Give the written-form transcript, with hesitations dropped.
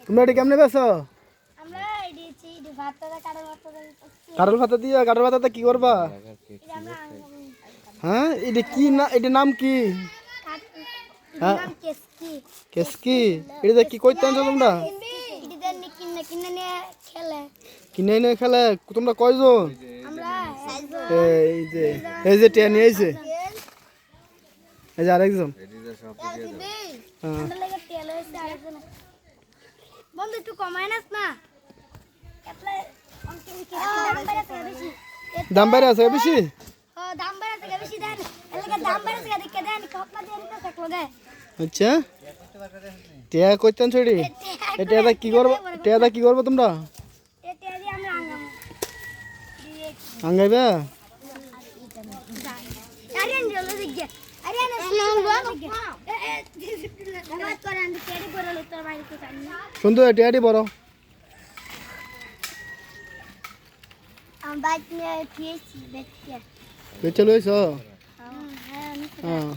তোমরা এটা কেমনে বেছো? আমরা দিয়েছি ভাতটা কাঁঠাল পাতা দিয়ে কাঁঠাল পাতাতে কি করবা? হ্যাঁ এটা কি না, এটার নাম কি? হ্যাঁ কেসকি। এটা কি কইতে আনছো তোমরা? কিনে এনে খেলে। তোমরা কয়জন? এই যে টেন নিয়েছে, এই যে আরেকজন। বন্ধু একটু কমায় নাস না, দাম বাইরে আছে বেশি। আচ্ছা টিয়া কইতে আনছো এটি? এটা কি করবো? টিয়াটা কি করবো তোমরা? আঙ্গাইবা? সুন্দর টিয়াটি বড়। বেচে লইছ? হ্যাঁ।